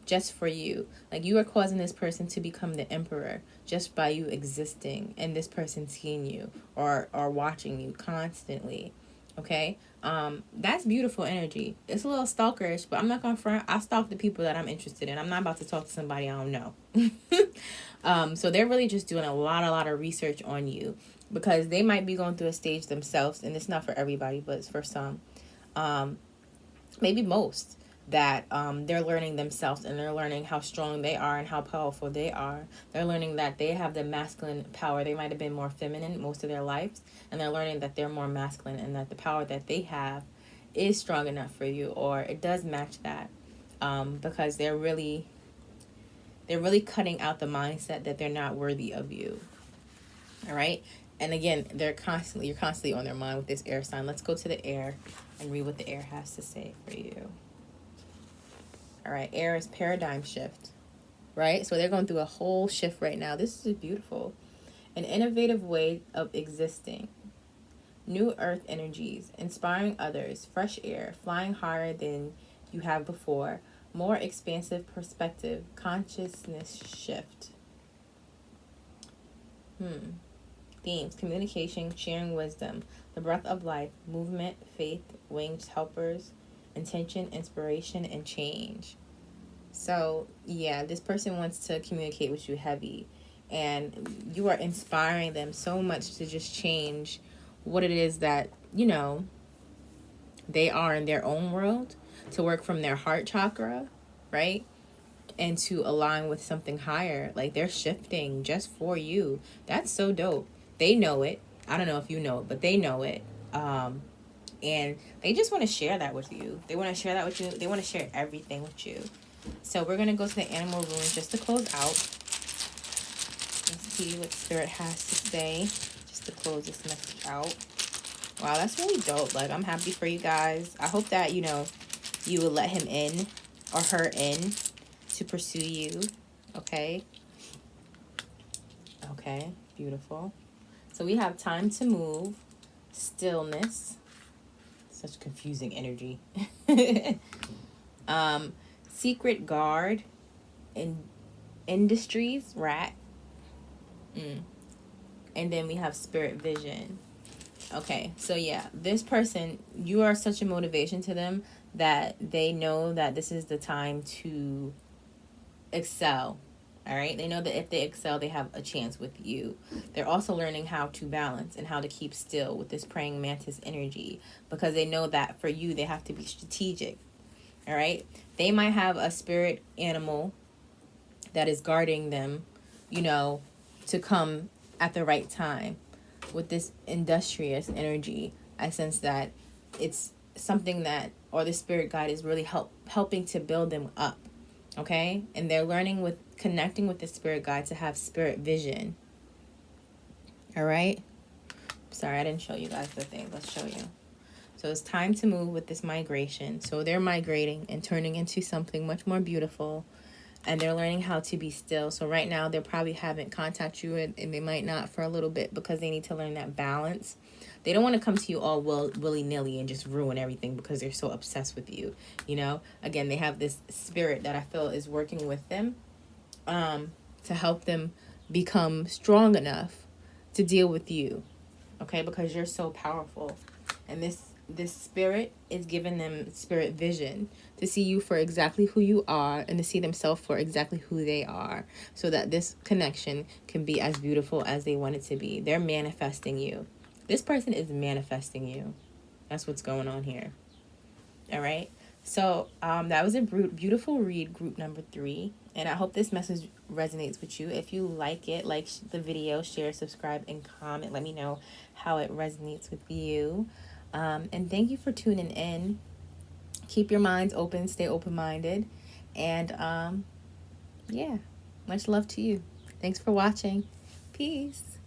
Speaker 1: just for you. Like, you are causing this person to become the emperor just by you existing and this person seeing you or watching you constantly. Okay? That's beautiful energy. It's a little stalkerish, but I'm not gonna front. I stalk the people that I'm interested in. I'm not about to talk to somebody I don't know. So they're really just doing a lot of research on you because they might be going through a stage themselves, and it's not for everybody, but it's for some, maybe most, that they're learning themselves, and they're learning how strong they are and how powerful they are. They're learning that they have the masculine power. They might have been more feminine most of their lives, and they're learning that they're more masculine and that the power that they have is strong enough for you, or it does match that, because they're really cutting out the mindset that they're not worthy of you. All right. And again, you're constantly on their mind with this air sign. Let's go to the air and read what the air has to say for you. All right, air is paradigm shift, right? So they're going through a whole shift right now. This is beautiful. An innovative way of existing. New earth energies, inspiring others, fresh air, flying higher than you have before, more expansive perspective, consciousness shift. Themes: communication, sharing wisdom, the breath of life, movement, faith, winged helpers, intention, inspiration, and change. So yeah, this person wants to communicate with you heavy, and you are inspiring them so much to just change what it is that they are in their own world, to work from their heart chakra, right? And to align with something higher. Like, they're shifting just for you. That's so dope. They know it. I don't know if you know it, but they know it. And they just want to share that with you. They want to share that with you. They want to share everything with you. So we're going to go to the animal runes just to close out. Let's see what Spirit has to say just to close this message out. Wow, that's really dope. Like, I'm happy for you guys. I hope that, you will let him in or her in to pursue you. Okay? Okay, beautiful. So we have time to move, stillness. Such confusing energy. Secret guard, industries, rat. And then we have spirit vision. Okay, so yeah, this person, you are such a motivation to them that they know that this is the time to excel. All right, they know that if they excel, they have a chance with you. They're also learning how to balance and how to keep still with this praying mantis energy, because they know that for you, they have to be strategic. All right, they might have a spirit animal that is guarding them, to come at the right time. With this industrious energy, I sense that it's something that, or the spirit guide is really helping to build them up. Okay, and they're connecting with the spirit guide to have spirit vision. All right, sorry, I didn't show you guys the thing. Let's show you. So it's time to move with this migration. So they're migrating and turning into something much more beautiful, and they're learning how to be still. So right now, they probably haven't contacted you, and they might not for a little bit, because they need to learn that balance. They don't want to come to you all willy-nilly and just ruin everything because they're so obsessed with you. Again, they have this spirit that I feel is working with them to help them become strong enough to deal with you. Okay, because you're so powerful. And this this spirit is giving them spirit vision to see you for exactly who you are and to see themselves for exactly who they are, so that this connection can be as beautiful as they want it to be. They're manifesting you. This person is manifesting you. That's what's going on here. All right. So that was a beautiful read, group number 3. And I hope this message resonates with you. If you like it, like the video, share, subscribe, and comment. Let me know how it resonates with you. And thank you for tuning in. Keep your minds open, stay open-minded. And yeah, much love to you. Thanks for watching. Peace.